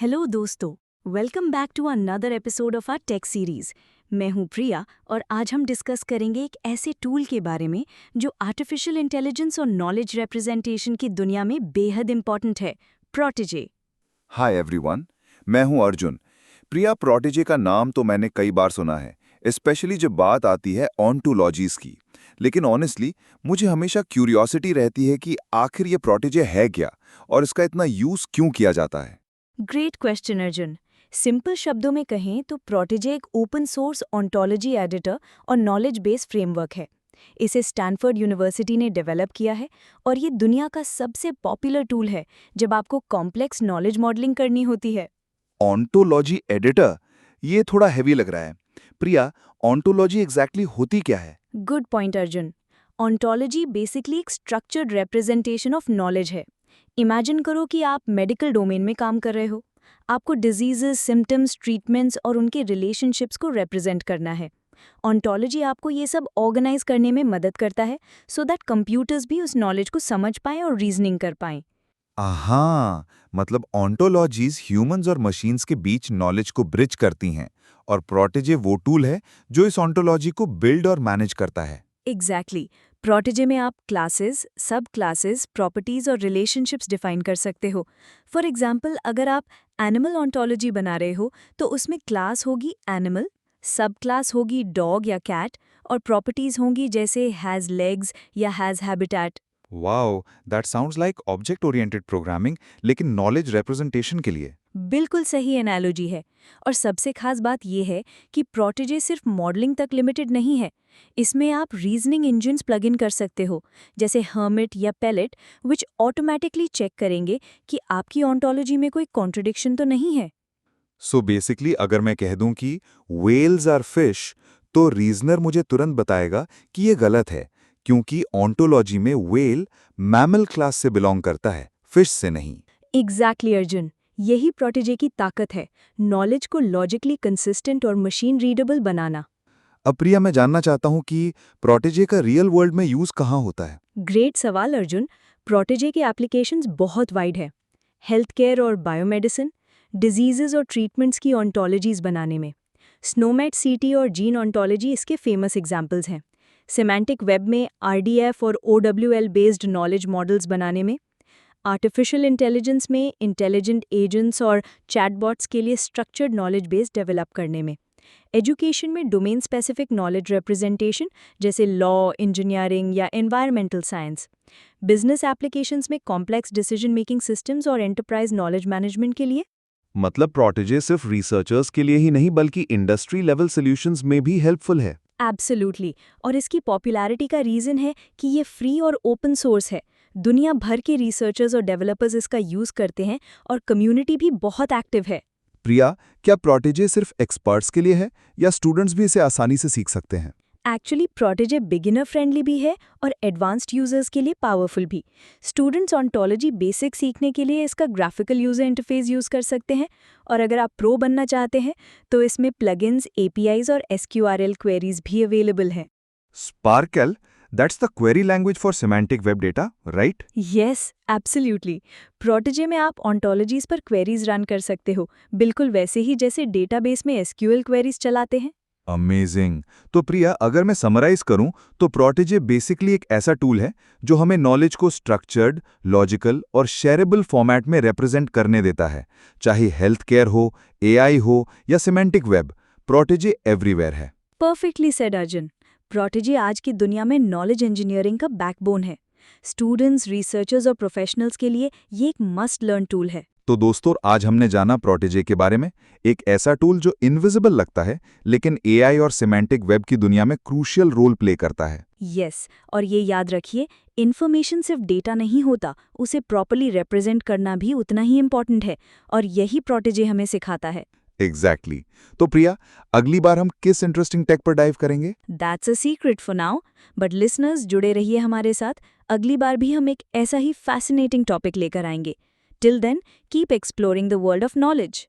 Hello दोस्तों, welcome back to another episode of our tech series. मैं हूं प्रिया और आज हम डिस्कस करेंगे एक ऐसे टूल के बारे में जो आर्टिफिशियल इंटेलिजेंस और नॉलेज रिप्रेजेंटेशन की दुनिया में बेहद इंपॉर्टेंट है, प्रोटेजे। हाय एवरीवन, मैं हूं अर्जुन। प्रिया, प्रोटेजे का नाम तो मैंने कई बार सुना है, स्पेशली जब बात आती है ऑन्टोलॉजीज की। लेकिन ऑनेस्टली मुझे हमेशा क्यूरियोसिटी रहती है कि आखिर ये प्रोटेजे है क्या और इसका इतना यूज क्यों किया जाता है। Great question Arjun. सिंपल शब्दों में कहें तो प्रोटेजे एक ओपन सोर्स ऑन्टोलॉजी एडिटर और नॉलेज बेस फ्रेमवर्क है। इसे स्टैनफोर्ड यूनिवर्सिटी ने डेवलप किया है और ये दुनिया का सबसे पॉपुलर टूल है जब आपको कॉम्प्लेक्स नॉलेज मॉडलिंग करनी होती है। ऑन्टोलॉजी एडिटर, ये थोड़ा हैवी लग रहा है। प्रिया, ऑन्टोलॉजी एग्जैक्टली होती क्या है? Good point Arjun. Ontology basically एक स्ट्रक्चर्ड रिप्रेजेंटेशन ऑफ नॉलेज है। इमेजिन करो कि आप मेडिकल डोमेन में काम कर रहे हो। आपको डिजीजेस, सिम्टम्स, ट्रीटमेंट्स और उनके रिलेशनशिप्स को रिप्रेजेंट करना है। ऑन्टोलॉजी आपको ये सब ऑर्गेनाइज करने में मदद करता है सो दैट कंप्यूटर्स भी उस नॉलेज को समझ पाएं और रीजनिंग कर पाएं। हाँ, मतलब ऑन्टोलॉजीज ह्यूमंस और मशीन्स के बीच नॉलेज को ब्रिज करती हैं और प्रोटेजे वो टूल है जो इस ऑन्टोलॉजी को बिल्ड और मैनेज करता है। एग्जैक्टली। प्रोटेजे में आप क्लासेस, सब क्लासेस, प्रॉपर्टीज और रिलेशनशिप्स डिफाइन कर सकते हो। फॉर एग्जाम्पल, अगर आप एनिमल ऑन्टोलॉजी बना रहे हो तो उसमें क्लास होगी एनिमल, सब क्लास होगी डॉग या कैट और प्रॉपर्टीज होंगी जैसे हैज़ लेग्स या has habitat. Wow, that sounds like object oriented programming, लेकिन नॉलेज रिप्रेजेंटेशन के लिए। बिल्कुल सही एनालॉजी है। और सबसे खास बात यह है कि प्रोटेजे सिर्फ मॉडलिंग तक लिमिटेड नहीं है। इसमें आप रीजनिंग इंजन्स प्लग इन कर सकते हो, जैसे हर्मिट या पेलेट, विच ऑटोमेटिकली चेक करेंगे कि आपकी ऑन्टोलॉजी में कोई कॉन्ट्रडिक्शन तो नहीं है। सो बेसिकली अगर मैं कह दूं कि व्हेल्स आर फिश, तो रीजनर मुझे तुरंत बताएगा कि ये गलत है, क्योंकि ऑन्टोलॉजी में व्हेल मैमल क्लास से बिलोंग करता है, फिश से नहीं। एग्जैक्टली अर्जुन, यही प्रोटेजे की ताकत है, नॉलेज को लॉजिकली कंसिस्टेंट और मशीन रीडेबल बनाना। अब प्रिया, मैं जानना चाहता हूं कि प्रोटेजे का रियल वर्ल्ड में यूज कहाँ होता है? ग्रेट सवाल अर्जुन। प्रोटेजे के एप्लीकेशंस बहुत वाइड है। हेल्थ केयर और बायोमेडिसिन, डिजीजेस और ट्रीटमेंट्स की ऑन्टोलॉजीज बनाने में। स्नोमैट सीटी और जीन ऑन्टोलॉजी इसके फेमस एग्जाम्पल्स हैं। सिमेंटिक वेब में आरडीएफ और ओडब्ल्यूएल बेस्ड नॉलेज मॉडल्स बनाने में। आर्टिफिशियल इंटेलिजेंस में इंटेलिजेंट एजेंट्स और चैटबॉट्स के लिए स्ट्रक्चर्ड नॉलेज बेस डेवलप करने में। एजुकेशन में डोमेन स्पेसिफिक नॉलेज रिप्रेजेंटेशन जैसे लॉ, इंजीनियरिंग या एनवायरमेंटल साइंस। बिजनेस एप्लीकेशंस में कॉम्प्लेक्स डिसीजन मेकिंग सिस्टम्स और एंटरप्राइज नॉलेज मैनेजमेंट के लिए। मतलब प्रोटेजे सिर्फ रिसर्चर्स के लिए ही नहीं बल्कि इंडस्ट्री लेवल सॉल्यूशंस में भी हेल्पफुल है। एब्सोल्युटली। और इसकी पॉपुलैरिटी का रीज़न है कि ये फ्री और ओपन सोर्स है। दुनिया भर के रिसर्चर्स और डेवलपर्स इसका यूज़ करते हैं और कम्युनिटी भी बहुत एक्टिव है। प्रिया, क्या प्रोटेजे सिर्फ एक्सपर्ट्स के लिए है या स्टूडेंट्स भी इसे आसानी से सीख सकते हैं? एक्चुअली प्रोटेजे बिगिनर फ्रेंडली भी है और एडवांस्ड यूजर्स के लिए पावरफुल भी। स्टूडेंट्स ऑन्टोलॉजी बेसिक सीखने के लिए इसका ग्राफिकल यूजर इंटरफेस यूज कर सकते हैं और अगर आप प्रो बनना चाहते हैं तो इसमें प्लगइन्स, एपीआईज और एसक्यूआरएल क्वेरीज भी अवेलेबल हैं। Sparkle, that's the query language for semantic web data, right? Yes, absolutely. Protégé में आप ऑन्टोलॉजीज पर क्वेरीज रन कर सकते हो, बिल्कुल वैसे ही जैसे डेटाबेस में एसक्यूएल क्वेरीज चलाते हैं। अमेजिंग। तो प्रिया, अगर मैं समराइज करूं तो प्रोटेजे बेसिकली एक ऐसा टूल है जो हमें नॉलेज को स्ट्रक्चर्ड, लॉजिकल और शेयरेबल फॉर्मेट में रिप्रेजेंट करने देता है। चाहे हेल्थ केयर हो, एआई हो या सिमेंटिक वेब, प्रोटेजे एवरीवेयर है। Perfectly said Arjun. प्रोटेजे आज की दुनिया में नॉलेज इंजीनियरिंग का बैकबोन है। स्टूडेंट्स, रिसर्चर्स और प्रोफेशनल्स के लिए ये एक मस्ट लर्न टूल है। तो दोस्तों, आज हमने जाना प्रोटेजे के बारे में, एक ऐसा टूल जो इनविजिबल लगता है लेकिन एआई और सिमेंटिक वेब की दुनिया में क्रूशियल रोल प्ले करता है। यस, और ये याद रखिए, इन्फॉर्मेशन सिर्फ डेटा नहीं होता, उसे प्रॉपर्ली रिप्रेजेंट करना भी उतना ही इम्पोर्टेंट है और यही प्रोटेजे हमें सिखाता है। एग्जैक्टली। तो प्रिया, अगली बार हम किस इंटरेस्टिंग टेक पर डाइव करेंगे? That's a secret for now, but listeners जुड़े रहिए हमारे साथ। अगली बार भी हम एक ऐसा ही फैसिनेटिंग टॉपिक लेकर आएंगे। Till then, keep exploring the world of knowledge.